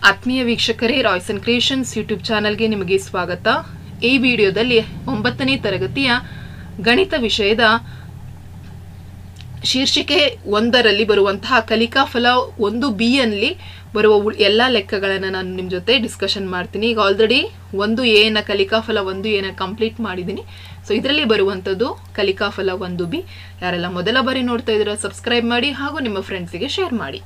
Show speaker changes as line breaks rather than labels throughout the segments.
ಆತ್ಮೀಯ ವೀಕ್ಷಕರೇ, Royce and creations YouTube ಚಾನಲ್ಗೆ ನಿಮಗೆ ಸ್ವಾಗತ. ಈ ವಿಡಿಯೋದಲ್ಲಿ 9ನೇ ತರಗತಿಯ ಗಣಿತ ವಿಷಯದ ಶೀರ್ಷಿಕೆ 1ರಲ್ಲಿ ಬರುವಂತಹ ಕಲಿಕಾ ಫಲ 1B ಯಲ್ಲಿ ಬರುವ ಎಲ್ಲ ಲೆಕ್ಕಗಳನ್ನು ನಾನು ನಿಮ್ಮ ಜೊತೆ ಡಿಸ್ಕಷನ್ ಮಾಡ್ತೀನಿ. ಈಗ ಆಲ್ರೆಡಿ 1A ನ ಕಲಿಕಾ ಫಲ 1A ನ ಕಂಪ್ಲೀಟ್ ಮಾಡಿದ್ದೀನಿ. ಸೊ ಇದರಲ್ಲಿ ಬರುವಂಥದ್ದು ಕಲಿಕಾ ಫಲ 1B. ಯಾರೆಲ್ಲ ಮೊದಲ ಬಾರಿ ನೋಡ್ತಾ ಇದ್ದೀರಾ ಸಬ್ಸ್ಕ್ರೈಬ್ ಮಾಡಿ ಹಾಗೂ ನಿಮ್ಮ ಫ್ರೆಂಡ್ಸಿಗೆ ಶೇರ್ ಮಾಡಿ.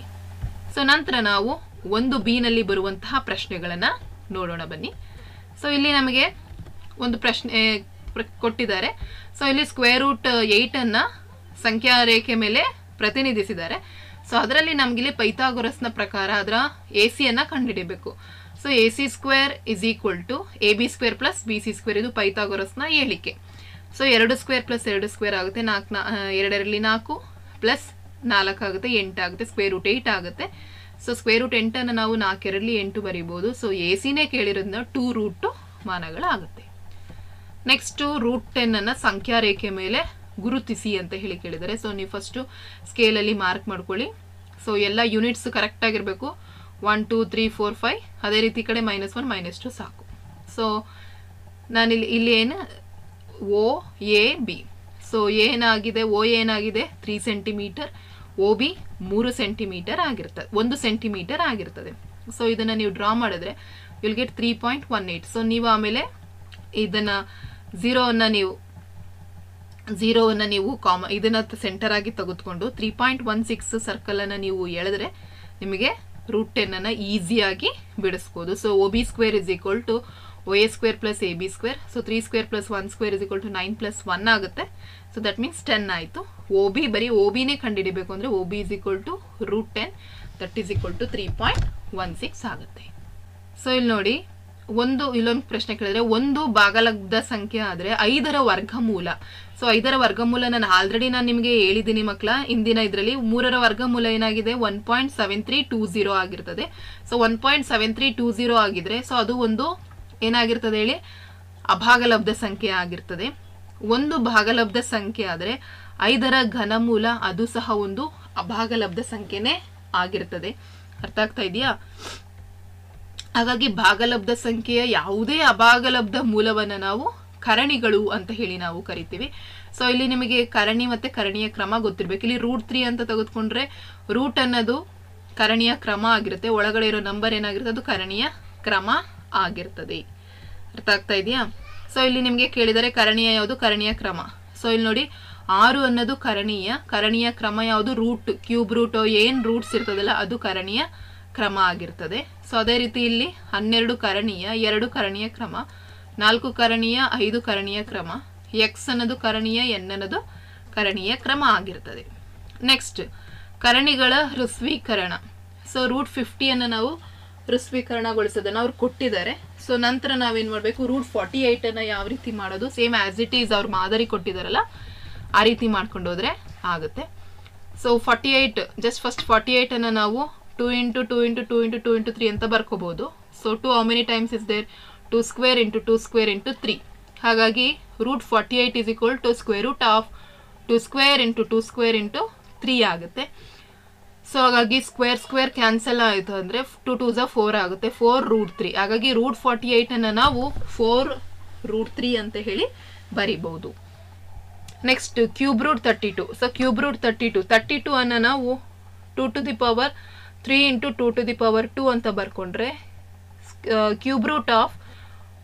ಸೊ ನಂತರ ನಾವು 1B ನಲ್ಲಿ ಬರುವಂತಹ ಪ್ರಶ್ನೆಗಳನ್ನು ನೋಡೋಣ ಬನ್ನಿ. ಸೊ ಇಲ್ಲಿ ನಮಗೆ ಒಂದು ಪ್ರಶ್ನೆ ಕೊಟ್ಟಿದ್ದಾರೆ. ಸೊ ಇಲ್ಲಿ √8 ಅನ್ನ ಸಂಖ್ಯಾ ರೇಖೆ ಮೇಲೆ ಪ್ರತಿನಿಧಿಸಿದ್ದಾರೆ. ಸೊ ಅದರಲ್ಲಿ ನಮ್ಗೆ ಇಲ್ಲಿ ಪೈಥಾಗೊರಸ್ನ ಪ್ರಕಾರ ಅದರ AC ಕಂಡುಹಿಡಿಯಬೇಕು. ಸೊ AC² = AB² + BC² ಇದು ಪೈಥಾಗೊರಸ್ನ ಹೇಳಿಕೆ. ಸೊ 2² + 2² ಆಗುತ್ತೆ 2 4 ಪ್ಲಸ್ 4 ಆಗುತ್ತೆ 8 ಆಗುತ್ತೆ √8 ಆಗುತ್ತೆ. ಸೊ √8 ಅನ್ನು ನಾವು 4 8 ಬರೀಬಹುದು. ಸೊ ACನೇ ಕೇಳಿರೋದ್ನ 2√2 ಮಾನಗಳಾಗುತ್ತೆ. ನೆಕ್ಸ್ಟ್ √10 ಅನ್ನ ಸಂಖ್ಯಾ ರೇಖೆ ಮೇಲೆ ಗುರುತಿಸಿ ಅಂತ ಹೇಳಿ ಕೇಳಿದ್ದಾರೆ. ಸೊ ನೀವು ಫಸ್ಟ್ ಸ್ಕೇಲಲ್ಲಿ ಮಾರ್ಕ್ ಮಾಡ್ಕೊಳ್ಳಿ. ಸೊ ಎಲ್ಲ ಯೂನಿಟ್ಸ್ ಕರೆಕ್ಟ್ ಆಗಿರಬೇಕು. 1 2 3 4 5 ಅದೇ ರೀತಿ ಕಡೆ -1 -2 ಸಾಕು. ಸೊ ನಾನಿಲ್ಲಿ ಏನು OAB. ಸೊ ಏನಾಗಿದೆ ಏನಾಗಿದೆ 3 ಸೆಂಟಿಮೀಟರ್, OB 3 ಸೆಂಟಿಮೀಟರ್ ಆಗಿರ್ತದೆ, 1 ಸೆಂಟಿಮೀಟರ್ ಆಗಿರ್ತದೆ. ಸೊ ಇದನ್ನು ನೀವು ಡ್ರಾ ಮಾಡಿದ್ರೆ ವಿಲ್ ಗೆಟ್ 3.18. ಸೊ ನೀವು ಆಮೇಲೆ ಇದನ್ನ ಝೀರೋವನ್ನು ನೀವು ಇದನ್ನ ಸೆಂಟರ್ ಆಗಿ ತೆಗೆದುಕೊಂಡು 3.16 ಸರ್ಕಲ್ ಅನ್ನ ನೀವು ಎಳೆದ್ರೆ ನಿಮಗೆ √10 ಅನ್ನ ಈಸಿಯಾಗಿ ಬಿಡಿಸ್ಬೋದು. So OB² = OA² + AB². So 3² + 1² = 9 + 1 ಆಗುತ್ತೆ. ಸೊ ದಟ್ ಮೀನ್ಸ್ 10 ಆಯಿತು. OB ಬರೀ OBನೇ ಕಂಡುಹಿಡಿಬೇಕು ಅಂದರೆ OB = √10 ದಟ್ ಈಸ್ = 3.16 ಆಗುತ್ತೆ. ಸೊ ಇಲ್ಲಿ ನೋಡಿ ಇಲ್ಲೊಂದು ಪ್ರಶ್ನೆ ಕೇಳಿದ್ರೆ ಒಂದು ಭಾಗಲಬ್ಧ ಸಂಖ್ಯೆ ಆದರೆ 5ರ ವರ್ಗಮೂಲ. ಸೊ 5ರ ವರ್ಗಮೂಲ ನಾನು ನಿಮಗೆ ಹೇಳಿದ್ದೀನಿ ಮಕ್ಕಳ ಇಂದಿನ ಇದರಲ್ಲಿ. 3ರ ವರ್ಗಮೂಲ ಏನಾಗಿದೆ 1.7320 ಆಗಿರ್ತದೆ. ಸೊ 1.7320 ಆಗಿದ್ರೆ ಸೊ ಅದು ಒಂದು ಏನಾಗಿರ್ತದೆ ಹೇಳಿ ಅಭಾಗಲಬ್ಧ ಸಂಖ್ಯೆ ಆಗಿರ್ತದೆ. ಒಂದು ಭಾಗಲಬ್ಧ ಸಂಖ್ಯೆ ಆದರೆ 5ರ ಘನಮೂಲ ಅದು ಸಹ ಒಂದು ಅಭಾಗಲಬ್ಧ ಸಂಖ್ಯೆನೇ ಆಗಿರ್ತದೆ. ಅರ್ಥ ಆಗ್ತಾ ಇದೆಯಾ? ಹಾಗಾಗಿ ಭಾಗಲಬ್ಧ ಸಂಖ್ಯೆಯ ಯಾವುದೇ ಅಭಾಗಲಬ್ಧ ಮೂಲವನ್ನು ನಾವು ಕರಣಿಗಳು ಅಂತ ಹೇಳಿ ನಾವು ಕರಿತೀವಿ. ಸೊ ಇಲ್ಲಿ ನಿಮಗೆ ಕರಣಿ ಮತ್ತೆ ಕರಣಿಯ ಕ್ರಮ ಗೊತ್ತಿರ್ಬೇಕು. ಇಲ್ಲಿ √3 ಅಂತ ತೆಗೆದುಕೊಂಡ್ರೆ ರೂಟ್ ಅನ್ನೋದು ಕರಣಿಯ ಕ್ರಮ ಆಗಿರುತ್ತೆ, ಒಳಗಡೆ ಇರೋ ನಂಬರ್ ಏನಾಗಿರುತ್ತೆ ಅದು ಕರಣಿಯ ಕ್ರಮ ಆಗಿರ್ತದೆ. ಅರ್ಥ ಆಗ್ತಾ ಇದೆಯಾ? ಸೊ ಇಲ್ಲಿ ನಿಮಗೆ ಕೇಳಿದರೆ ಕರಣಿಯ ಯಾವುದು, ಕರಣಿಯ ಕ್ರಮ. ಸೊ ಇಲ್ಲಿ ನೋಡಿ 6 ಅನ್ನೋದು ಕರಣಿಯ ಕ್ರಮ ಯಾವುದು, ಕ್ಯೂಬ್ ರೂಟ್ ಏನು ರೂಟ್ಸ್ ಇರ್ತದಲ್ಲ ಅದು ಕರಣಿಯ ಕ್ರಮ ಆಗಿರ್ತದೆ. ಸೊ ಅದೇ ರೀತಿ ಇಲ್ಲಿ 12 ಕರಣೀಯ, 2 ಕರಣಿಯ ಕ್ರಮ, 4 ಕರಣೀಯ, 5 ಕರಣಿಯ ಕ್ರಮ, X ಅನ್ನೋದು ಕರಣೀಯ, N ಅನ್ನೋದು ಕರಣೀಯ ಕ್ರಮ ಆಗಿರ್ತದೆ. ನೆಕ್ಸ್ಟ್ ಕರಣಿಗಳ ಹ್ರಸ್ವೀಕರಣ. ಸೊ √50 ಅನ್ನು ನಾವು ಹ್ರಸ್ವೀಕರಣಗೊಳಿಸೋದನ್ನು ಅವ್ರು ಕೊಟ್ಟಿದ್ದಾರೆ. ಸೊ ನಂತರ ನಾವೇನು ಮಾಡಬೇಕು, √48 ಅನ್ನು ಯಾವ ರೀತಿ ಮಾಡೋದು, ಸೇಮ್ ಆಸ್ ಇಟ್ ಈಸ್ ಅವ್ರು ಮಾದರಿ ಕೊಟ್ಟಿದ್ದಾರಲ್ಲ ಆ ರೀತಿ ಮಾಡ್ಕೊಂಡು ಹೋದ್ರೆ ಆಗುತ್ತೆ. ಸೊ 48 ಜಸ್ಟ್ ಫಸ್ಟ್ 48 ಅನ್ನು ನಾವು 2 × 2 × 2 × 2 × 3 ಅಂತ ಬರ್ಕೋಬಹುದು. So 2 how many times is there, 2² × 2² × 3. ಹಾಗಾಗಿ √48 = √2² × 2² × 3 ಆಗುತ್ತೆ. ಸೊ ಹಾಗಾಗಿ ಸ್ಕ್ವೇರ್ ಕ್ಯಾನ್ಸಲ್ ಆಯಿತು ಅಂದರೆ 2 2s 4 ಆಗುತ್ತೆ, 4√3. ಹಾಗಾಗಿ √48 ಅನ್ನು ನಾವು 4√3 ಅಂತ ಹೇಳಿ ಬರಿಬಹುದು. Next cube √32. ಸೊ ಕ್ಯೂಬ್ √32 ಅನ್ನು ನಾವು 2 to the power 3 × 2 to the power 2 ಅಂತ ಬರ್ಕೊಂಡ್ರೆ ಕ್ಯೂಬ್ ರೂಟ್ ಆಫ್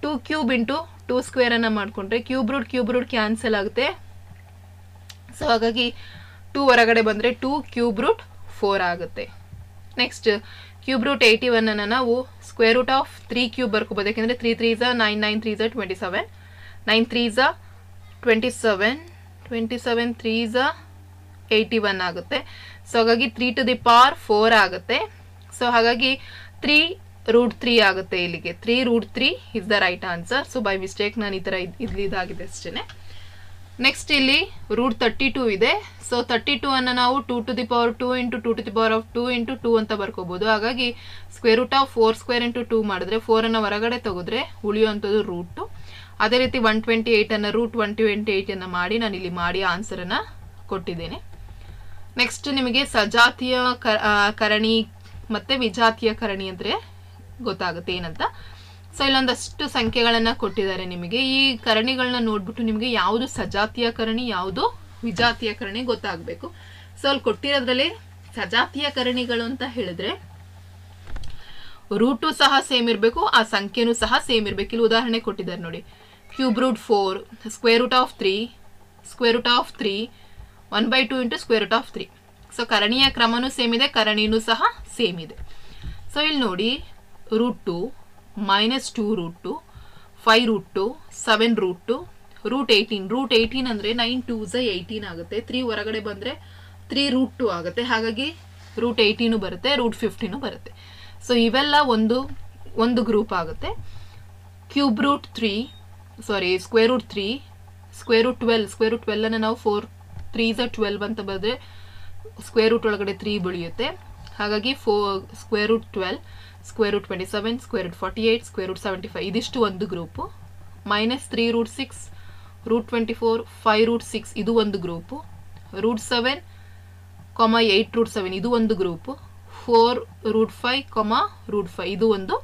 2³ × 2² ಅನ್ನು ಮಾಡ್ಕೊಂಡ್ರೆ ಕ್ಯೂಬ್ ರೂಟ್ ಕ್ಯಾನ್ಸಲ್ ಆಗುತ್ತೆ. ಸೊ ಹಾಗಾಗಿ 2 ಹೊರಗಡೆ ಬಂದರೆ 2 ³ √4 ಆಗುತ್ತೆ. ನೆಕ್ಸ್ಟ್ ಕ್ಯೂಬ್ √81 ಅನ್ನು ನಾವು √3³ ಬರ್ಕೋಬೋದು. ಯಾಕೆಂದರೆ 3 3s 9 9 3s 27 9 3s 27 27 3s 81 ಆಗುತ್ತೆ. ಸೊ ಹಾಗಾಗಿ 3 to the power 4 ಆಗುತ್ತೆ. ಸೊ ಹಾಗಾಗಿ 3√3 ಆಗುತ್ತೆ. ಇಲ್ಲಿಗೆ 3√3 is the right answer. So by mistake ನಾನು ಈ ಥರ ಇದಾಗಿದೆ ಅಷ್ಟೇ. ನೆಕ್ಸ್ಟ್ ಇಲ್ಲಿ √32 ಇದೆ. ಸೊ 32 ಅನ್ನು ನಾವು 2 to the power 2 × 2 to the power of 2 × 2 ಅಂತ ಬರ್ಕೋಬಹುದು. ಹಾಗಾಗಿ √4² × 2 ಮಾಡಿದ್ರೆ 4 ಅನ್ನು ಹೊರಗಡೆ ತೆಗೆದ್ರೆ ಉಳಿಯುವಂಥದ್ದು √2. ಅದೇ ರೀತಿ 128 ಅನ್ನು √128 ಅನ್ನು ಮಾಡಿ ನಾನು ಇಲ್ಲಿ ಮಾಡಿ ಆನ್ಸರನ್ನು ಕೊಟ್ಟಿದ್ದೇನೆ. ನೆಕ್ಸ್ಟ್ ನಿಮಗೆ ಸಜಾತಿಯ ಕರಣಿ ಮತ್ತೆ ವಿಜಾತಿಯ ಕರಣಿ ಅಂದ್ರೆ ಗೊತ್ತಾಗುತ್ತೆ ಏನಂತ. ಸೊ ಇಲ್ಲೊಂದಷ್ಟು ಸಂಖ್ಯೆಗಳನ್ನು ಕೊಟ್ಟಿದ್ದಾರೆ ನಿಮಗೆ. ಈ ಕರಣಿಗಳನ್ನ ನೋಡ್ಬಿಟ್ಟು ನಿಮಗೆ ಯಾವುದು ಸಜಾತಿಯ ಕರಣಿ ಯಾವುದು ವಿಜಾತಿಯ ಕರಣಿ ಗೊತ್ತಾಗಬೇಕು. ಸೊ ಅಲ್ಲಿ ಕೊಟ್ಟಿರೋದ್ರಲ್ಲಿ ಸಜಾತಿಯ ಕರಣಿಗಳು ಅಂತ ಹೇಳಿದ್ರೆ ರೂಟು ಸಹ ಸೇಮ್ ಇರಬೇಕು, ಆ ಸಂಖ್ಯೆನೂ ಸಹ ಸೇಮ್ ಇರಬೇಕು. ಇಲ್ಲಿ ಉದಾಹರಣೆ ಕೊಟ್ಟಿದ್ದಾರೆ ನೋಡಿ, cube root 4, square root of 3, square root of 3, 1/2 into square root of 3. So ಕರಣಿಯ ಕ್ರಮನೂ ಸೇಮ್ ಇದೆ, ಕರಣಿನೂ ಸಹ ಸೇಮ್ ಇದೆ. ಸೊ ಇಲ್ಲಿ ನೋಡಿ root 2, -2 root 2, 5 root 2, 7 root 2, root 18. Root 18 ಅಂದರೆ 9 2s 18 ಆಗುತ್ತೆ. 3 ಹೊರಗಡೆ ಬಂದರೆ 3 ರೂಟ್ 2 ಆಗುತ್ತೆ. ಹಾಗಾಗಿ ರೂಟ್ 18 ಬರುತ್ತೆ, ರೂಟ್ 15 ಬರುತ್ತೆ. ಸೊ ಇವೆಲ್ಲ ಒಂದು ಗ್ರೂಪ್ ಆಗುತ್ತೆ. Cube root 3, square root 3, square root 12. Square root 12 ನಾವು 4 3s 12 ಅಂತ ಬರೆದ್ರೆ ಸ್ಕ್ವೇರ್ ರೂಟ್ ಒಳಗಡೆ 3 ಬೆಳೆಯುತ್ತೆ. ಹಾಗಾಗಿ square root 12, square root 27, square root 48, square root 75 ಇದಿಷ್ಟು ಒಂದು ಗ್ರೂಪು. -3 ರೂಟ್ 6, ರೂಟ್ 24, 5 ರೂಟ್ 6 ಇದು ಒಂದು ಗ್ರೂಪು. ರೂಟ್ 7, 8 ರೂಟ್ 7 ಇದು ಒಂದು ಗ್ರೂಪು. 4 ರೂಟ್ 5, ರೂಟ್ 5 ಇದು ಒಂದು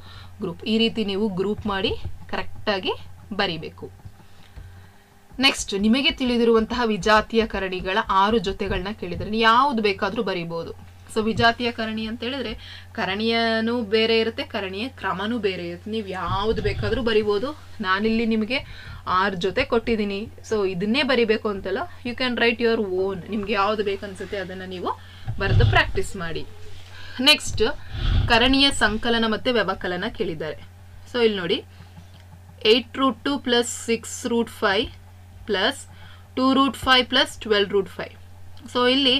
ಗ್ರೂಪ್. ಈ ರೀತಿ ನೀವು ಗ್ರೂಪ್ ಮಾಡಿ ಕರೆಕ್ಟಾಗಿ ಬರಿಬೇಕು. ನೆಕ್ಸ್ಟ್ ನಿಮಗೆ ತಿಳಿದಿರುವಂತಹ ವಿಜಾತಿಯ ಕರಣಿಗಳ 6 ಜೊತೆಗಳನ್ನ ಕೇಳಿದರೆ ಯಾವುದು ಬೇಕಾದರೂ ಬರಿಬೋದು. ಸೊ ವಿಜಾತಿಯ ಕರಣಿ ಅಂತ ಹೇಳಿದ್ರೆ ಕರಣಿಯನೂ ಬೇರೆ ಇರುತ್ತೆ, ಕರಣಿಯ ಕ್ರಮನೂ ಬೇರೆ ಇರುತ್ತೆ. ನೀವು ಯಾವುದು ಬೇಕಾದರೂ ಬರಿಬೋದು. ನಾನಿಲ್ಲಿ ನಿಮಗೆ 6 ಜೊತೆ ಕೊಟ್ಟಿದ್ದೀನಿ. ಸೊ ಇದನ್ನೇ ಬರಿಬೇಕು ಅಂತಲ್ಲ, you can write your own. ನಿಮ್ಗೆ ಯಾವುದು ಬೇಕನ್ಸುತ್ತೆ ಅದನ್ನು ನೀವು ಬರೆದು ಪ್ರಾಕ್ಟೀಸ್ ಮಾಡಿ. ನೆಕ್ಸ್ಟ್ ಕರಣಿಯ ಸಂಕಲನ ಮತ್ತು ವ್ಯವಕಲನ ಕೇಳಿದ್ದಾರೆ. ಸೊ ಇಲ್ಲಿ ನೋಡಿ 8 root 2 plus 6 root 5 plus 2 root 5 plus 12 root 5. So ಇಲ್ಲಿ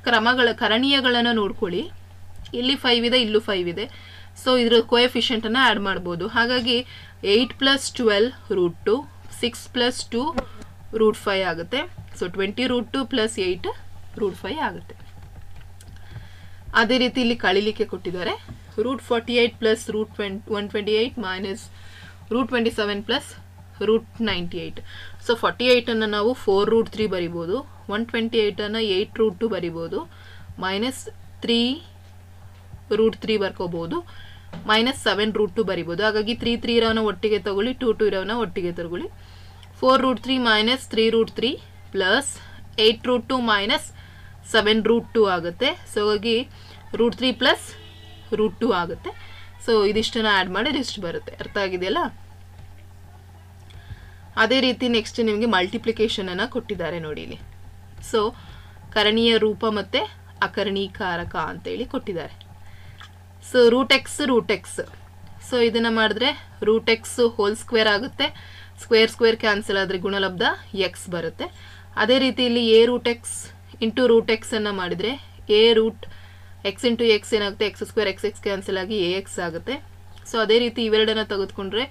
ಕರಣೀಯಗಳನ್ನು ನೋಡ್ಕೊಳ್ಳಿ. ಇಲ್ಲಿ 5 ಇದೆ, ಇಲ್ಲೂ 5 ಇದೆ. ಸೊ ಇದರ ಕೋಎಫಿಷಿಯಂಟನ್ನು ಆ್ಯಡ್ ಮಾಡ್ಬೋದು. ಹಾಗಾಗಿ 8 ಪ್ಲಸ್ 12 ರೂಟ್ 2, 6 ಪ್ಲಸ್ 2 ರೂಟ್ 5 ಆಗುತ್ತೆ. ಸೊ 20 ರೂಟ್ 2 ಪ್ಲಸ್ 8 ರೂಟ್ 5 ಆಗುತ್ತೆ. ಅದೇ ರೀತಿ ಇಲ್ಲಿ ಕಳಿಲಿಕ್ಕೆ ಕೊಟ್ಟಿದ್ದಾರೆ. Root 48 plus root 128 minus root 27 plus root 98. So 48 ನಾವು 4 ರೂಟ್ 3 ಬರಿಬೋದು. 128 8 ರೂಟ್ 2 ಬರಿಬೋದು. -3 ರೂಟ್ 3 ಬರ್ಕೋಬಹುದು. -7 ರೂಟ್ 2 ಬರಿಬೋದು. ಹಾಗಾಗಿ 3 ಇರೋನ ಒಟ್ಟಿಗೆ ತಗೊಳ್ಳಿ, 2 ಇರೋನ ಒಟ್ಟಿಗೆ ತಗೊಳ್ಳಿ. 4 root 3 -3 root 3 plus 8 root 2 -7 root 2 ಆಗುತ್ತೆ. ಸೊ ಹಾಗಾಗಿ ರೂಟ್ 3 ಪ್ಲಸ್ ರೂಟ್ 2 ಆಗುತ್ತೆ. ಸೊ ಇದಿಷ್ಟನ್ನು ಆ್ಯಡ್ ಮಾಡಿ ಇಷ್ಟು ಬರುತ್ತೆ. ಅರ್ಥ ಆಗಿದೆಯಲ್ಲ? ಅದೇ ರೀತಿ ನೆಕ್ಸ್ಟ್ ನಿಮಗೆ ಮಲ್ಟಿಪ್ಲಿಕೇಶನನ್ನು ಕೊಟ್ಟಿದ್ದಾರೆ ನೋಡಿ ಇಲ್ಲಿ. ಸೊ ಕರಣೀಯ ರೂಪ ಮತ್ತು ಅಕರಣೀಕಾರಕ ಅಂತೇಳಿ ಕೊಟ್ಟಿದ್ದಾರೆ. So root X. ಸೊ ಇದನ್ನು ಮಾಡಿದ್ರೆ ರೂಟ್ ಎಕ್ಸ್ ಹೋಲ್ ಸ್ಕ್ವೇರ್ ಆಗುತ್ತೆ. ಸ್ಕ್ವೇರ್ ಕ್ಯಾನ್ಸಲ್ ಆದರೆ ಗುಣಲಬ್ಧ ಎಕ್ಸ್ ಬರುತ್ತೆ. ಅದೇ ರೀತಿ ಇಲ್ಲಿ A root X into root ಎಕ್ಸನ್ನು ಮಾಡಿದರೆ A root X into X ಏನಾಗುತ್ತೆ, ಎಕ್ಸ್ ಸ್ಕ್ವೇರ್ ಎಕ್ಸ್ ಕ್ಯಾನ್ಸಲ್ ಆಗಿ ಎ ಎಕ್ಸ್ ಆಗುತ್ತೆ. ಸೊ ಅದೇ ರೀತಿ ಇವೆರಡನ್ನು ತೆಗೆದುಕೊಂಡ್ರೆ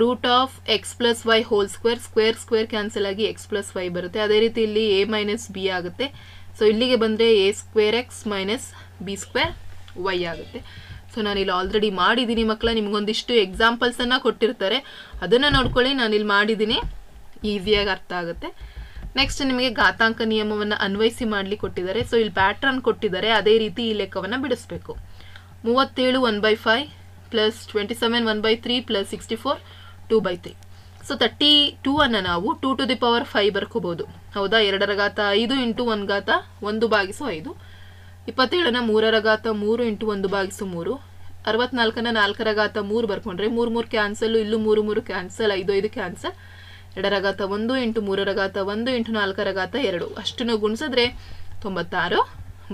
root of X plus Y whole square cancel ಆಗಿ ಎಕ್ಸ್ ಪ್ಲಸ್ ವೈ ಬರುತ್ತೆ. ಅದೇ ರೀತಿ ಇಲ್ಲಿ ಎ ಮೈನಸ್ ಬಿ ಆಗುತ್ತೆ. ಸೊ ಇಲ್ಲಿಗೆ ಬಂದರೆ A square X minus B square Y ಆಗುತ್ತೆ. ಸೊ ನಾನಿಲ್ಲಿ ಆಲ್ರೆಡಿ ಮಾಡಿದ್ದೀನಿ ಮಕ್ಕಳ. ನಿಮಗೊಂದಿಷ್ಟು ಎಕ್ಸಾಂಪಲ್ಸನ್ನು ಕೊಟ್ಟಿರ್ತಾರೆ, ಅದನ್ನು ನೋಡ್ಕೊಳ್ಳಿ. ನಾನಿಲ್ಲಿ ಮಾಡಿದ್ದೀನಿ, ಈಸಿಯಾಗಿ ಅರ್ಥ ಆಗುತ್ತೆ. ನೆಕ್ಸ್ಟ್ ನಿಮಗೆ ಘಾತಾಂಕ ನಿಯಮವನ್ನು ಅನ್ವಯಿಸಿ ಮಾಡಲಿಕ್ಕೆ ಕೊಟ್ಟಿದ್ದಾರೆ. ಸೊ ಇಲ್ಲಿ ಪ್ಯಾಟ್ರನ್ ಕೊಟ್ಟಿದ್ದಾರೆ, ಅದೇ ರೀತಿ ಈ ಲೆಕ್ಕವನ್ನು ಬಿಡಿಸ್ಬೇಕು. 37 1/5 ಪ್ಲಸ್ 27 1/3 ಪ್ಲಸ್ 64 2/3. ಸೊ 32 ಅನ್ನು ನಾವು 2 to the power 5 ಬರ್ಕೋಬಹುದು. ಹೌದಾ? 2 ಘಾತ 5 ಇಂಟು 1 ಘಾತ 1/5. 27ನ 3 ಘಾತ 3 ಇಂಟು 1/3. 64ನ 4 ಘಾತ 3 ಬರ್ಕೊಂಡ್ರೆ 3 ಕ್ಯಾನ್ಸಲ್, ಇಲ್ಲೂ 3 ಕ್ಯಾನ್ಸಲ್, 5 ಕ್ಯಾನ್ಸಲ್. 2 ಘಾತ 1 ಇಂಟು 3 ಘಾತ 1 ಇಂಟು 4 ಘಾತ 2 ಅಷ್ಟನ್ನು ಗುಣಿಸಿದ್ರೆ 96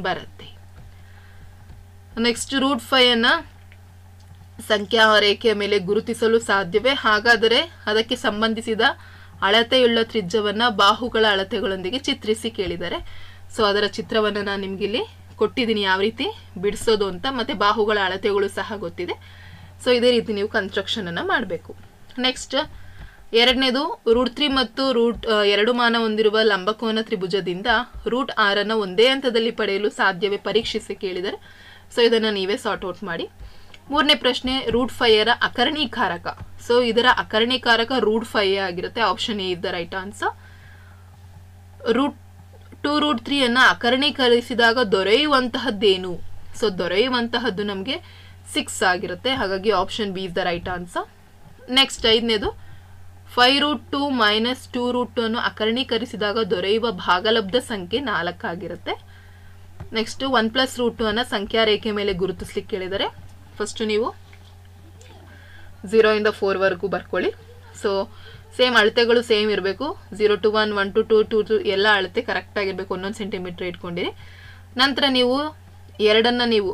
ಬರುತ್ತೆ. ನೆಕ್ಸ್ಟ್ ರೂಟ್ 5 ಅನ್ನು ಸಂಖ್ಯಾ ರೇಖೆಯ ಮೇಲೆ ಗುರುತಿಸಲು ಸಾಧ್ಯವೇ? ಹಾಗಾದರೆ ಅದಕ್ಕೆ ಸಂಬಂಧಿಸಿದ ಅಳತೆಯುಳ್ಳ ತ್ರಿಜ್ಯವನ್ನು ಬಾಹುಗಳ ಅಳತೆಗಳೊಂದಿಗೆ ಚಿತ್ರಿಸಿ ಕೇಳಿದ್ದಾರೆ. ಸೊ ಅದರ ಚಿತ್ರವನ್ನು ನಾನು ನಿಮಗಿಲ್ಲಿ ಕೊಟ್ಟಿದ್ದೀನಿ, ಯಾವ ರೀತಿ ಬಿಡಿಸೋದು ಅಂತ. ಮತ್ತು ಬಾಹುಗಳ ಅಳತೆಗಳು ಸಹ ಗೊತ್ತಿದೆ. ಸೊ ಇದೇ ರೀತಿ ನೀವು ಕನ್ಸ್ಟ್ರಕ್ಷನನ್ನು ಮಾಡಬೇಕು. ನೆಕ್ಸ್ಟ್ ಎರಡನೇದು ರೂಟ್ 3 ಮತ್ತು ರೂಟ್ 2 ಮಾನ ಹೊಂದಿರುವ ಲಂಬಕೋನ ತ್ರಿಭುಜದಿಂದ ರೂಟ್ 6 ಒಂದೇ ಹಂತದಲ್ಲಿ ಪಡೆಯಲು ಸಾಧ್ಯವೇ ಪರೀಕ್ಷಿಸಿ ಕೇಳಿದರೆ. ಸೊ ಇದನ್ನು ನೀವೇ ಸಾರ್ಟ್ ಔಟ್ ಮಾಡಿ. ಮೂರನೇ ಪ್ರಶ್ನೆ ರೂಟ್ 5 ಅಕರ್ಣೀಕಾರಕ. ಸೊ ಇದರ ಅಕರ್ಣೀಕಾರಕ ರೂಟ್ 5 ಆಗಿರುತ್ತೆ. Option A is the right answer. Root 2 root 3 ಅನ್ನು ಅಕರ್ಣೀಕರಿಸಿದಾಗ ದೊರೆಯುವಂತಹದ್ದೇನು? ಸೊ ದೊರೆಯುವಂತಹದ್ದು ನಮಗೆ 6 ಆಗಿರುತ್ತೆ. ಹಾಗಾಗಿ option B is the right answer. Next 5ನೇದು 5√2 ಮೈನಸ್ 2√2 ಅನ್ನು ಅಕರ್ಣೀಕರಿಸಿದಾಗ ದೊರೆಯುವ ಭಾಗಲಬ್ಧ ಸಂಖ್ಯೆ 4 ಆಗಿರುತ್ತೆ. ನೆಕ್ಸ್ಟ್ 1 + √2 ಅನ್ನ ಸಂಖ್ಯಾ ರೇಖೆ ಮೇಲೆ ಗುರುತಿಸ್ಲಿಕ್ಕೆ ಹೇಳಿದರೆ ಫಸ್ಟ್ ನೀವು 0 ಇಂದ 4 ವರೆಗೂ ಬರ್ಕೊಳ್ಳಿ. ಸೊ ಸೇಮ್ ಅಳತೆಗಳು ಸೇಮ್ ಇರಬೇಕು. 0 to 1, 1 to 2, 2 to ಎಲ್ಲ ಅಳತೆ ಕರೆಕ್ಟ್ ಆಗಿರ್ಬೇಕು. 1 ಸೆಂಟಿಮೀಟರ್ ಇಟ್ಕೊಂಡಿರಿ. ನಂತರ ನೀವು ಎರಡನ್ನ ನೀವು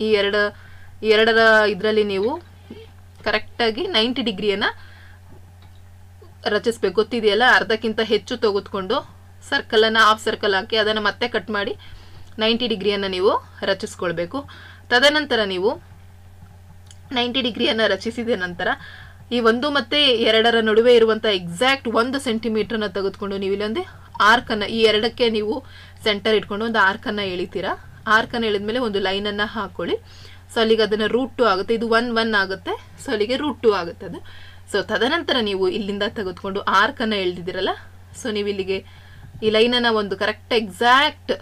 ಈ ಎರಡರ ಇದರಲ್ಲಿ ನೀವು ಕರೆಕ್ಟಾಗಿ 90 ಡಿಗ್ರಿಯನ್ನು ರಚಿಸ್ಬೇಕು. ಗೊತ್ತಿದೆಯಲ್ಲ, ಅರ್ಧಕ್ಕಿಂತ ಹೆಚ್ಚು ತೆಗೆದುಕೊಂಡು ಸರ್ಕಲನ್ನು ಹಾಫ್ ಸರ್ಕಲ್ ಹಾಕಿ ಅದನ್ನು ಮತ್ತೆ ಕಟ್ ಮಾಡಿ 90 ಡಿಗ್ರಿಯನ್ನು ನೀವು ರಚಿಸ್ಕೊಳ್ಬೇಕು. ತದನಂತರ ನೀವು 90 ಡಿಗ್ರಿಯನ್ನು ರಚಿಸಿದ ನಂತರ ಈ 1 ಮತ್ತು 2ರ ನಡುವೆ ಇರುವಂಥ ಎಕ್ಸಾಕ್ಟ್ 1 ಸೆಂಟಿಮೀಟರ್ನ ತೆಗೆದುಕೊಂಡು ನೀವು ಇಲ್ಲೊಂದು ಆರ್ಕನ್ನು, ಈ ಎರಡಕ್ಕೆ ನೀವು ಸೆಂಟರ್ ಇಟ್ಕೊಂಡು ಒಂದು ಆರ್ಕನ್ನು ಎಳಿತೀರಾ. ಆರ್ಕನ್ನು ಎಳೆದ್ಮೇಲೆ ಒಂದು ಲೈನನ್ನು ಹಾಕೊಳ್ಳಿ. ಸೊ ಅಲ್ಲಿಗೆ ಅದನ್ನು √2 ಆಗುತ್ತೆ. ಇದು 1, 1 ಆಗುತ್ತೆ. ಸೊ ಅಲ್ಲಿಗೆ √2 ಆಗುತ್ತೆ ಅದು. ಸೊ ತದನಂತರ ನೀವು ಇಲ್ಲಿಂದ ತೆಗೆದುಕೊಂಡು ಆರ್ಕನ್ನು ಎಳೆದಿದ್ದೀರಲ್ಲ, ಸೊ ನೀವು ಇಲ್ಲಿಗೆ ಈ ಲೈನನ್ನು ಒಂದು ಕರೆಕ್ಟ್ ಎಕ್ಸಾಕ್ಟ್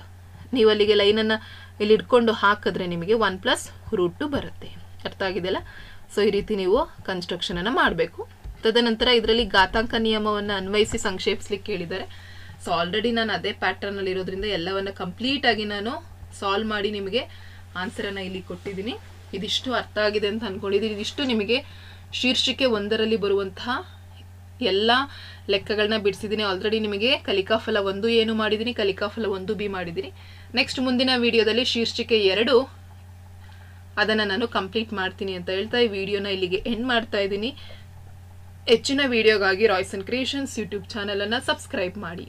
ನೀವು ಅಲ್ಲಿಗೆ ಲೈನನ್ನು ಇಲ್ಲಿ ಇಟ್ಕೊಂಡು ಹಾಕಿದ್ರೆ ನಿಮಗೆ 1 + √2 ಬರುತ್ತೆ. ಅರ್ಥ ಆಗಿದೆಯಲ್ಲ? ಸೊ ಈ ರೀತಿ ನೀವು ಕನ್ಸ್ಟ್ರಕ್ಷನನ್ನು ಮಾಡಬೇಕು. ತದನಂತರ ಇದರಲ್ಲಿ ಘಾತಾಂಕ ನಿಯಮವನ್ನು ಅನ್ವಯಿಸಿ ಸಂಕ್ಷೇಪಿಸ್ಲಿಕ್ಕೆ ಹೇಳಿದ್ದಾರೆ. ಸೊ ಆಲ್ರೆಡಿ ನಾನು ಅದೇ ಪ್ಯಾಟರ್ನಲ್ಲಿ ಇರೋದ್ರಿಂದ ಎಲ್ಲವನ್ನು ಕಂಪ್ಲೀಟಾಗಿ ನಾನು ಸಾಲ್ವ್ ಮಾಡಿ ನಿಮಗೆ ಆನ್ಸರನ್ನು ಇಲ್ಲಿ ಕೊಟ್ಟಿದ್ದೀನಿ. ಇದಿಷ್ಟು ಅರ್ಥ ಆಗಿದೆ ಅಂತ ಅಂದ್ಕೊಂಡಿದ್ದೀನಿ. ಇದಿಷ್ಟು ನಿಮಗೆ ಶೀರ್ಷಿಕೆ 1ರಲ್ಲಿ ಬರುವಂತಹ ಎಲ್ಲ ಲೆಕ್ಕಗಳನ್ನ ಬಿಡಿಸಿದ್ದೀನಿ. ಆಲ್ರೆಡಿ ನಿಮಗೆ ಕಲಿಕಾಫಲ 1 ಏನು ಮಾಡಿದ್ದೀನಿ, ಕಲಿಕಾಫಲ 1B ಮಾಡಿದ್ದೀನಿ. ನೆಕ್ಸ್ಟ್ ಮುಂದಿನ ವಿಡಿಯೋದಲ್ಲಿ ಶೀರ್ಷಿಕೆ 2 ಅದನ್ನು ನಾನು ಕಂಪ್ಲೀಟ್ ಮಾಡ್ತೀನಿ ಅಂತ ಹೇಳ್ತಾ ಈ ವಿಡಿಯೋನ ಇಲ್ಲಿಗೆ ಎಂಡ್ ಮಾಡ್ತಾ ಇದ್ದೀನಿ. ಹೆಚ್ಚಿನ ವಿಡಿಯೋಗಾಗಿ ರಾಯ್ಸನ್ ಕ್ರಿಯೇಷನ್ಸ್ ಯೂಟ್ಯೂಬ್ ಚಾನಲನ್ನು ಸಬ್ಸ್ಕ್ರೈಬ್ ಮಾಡಿ.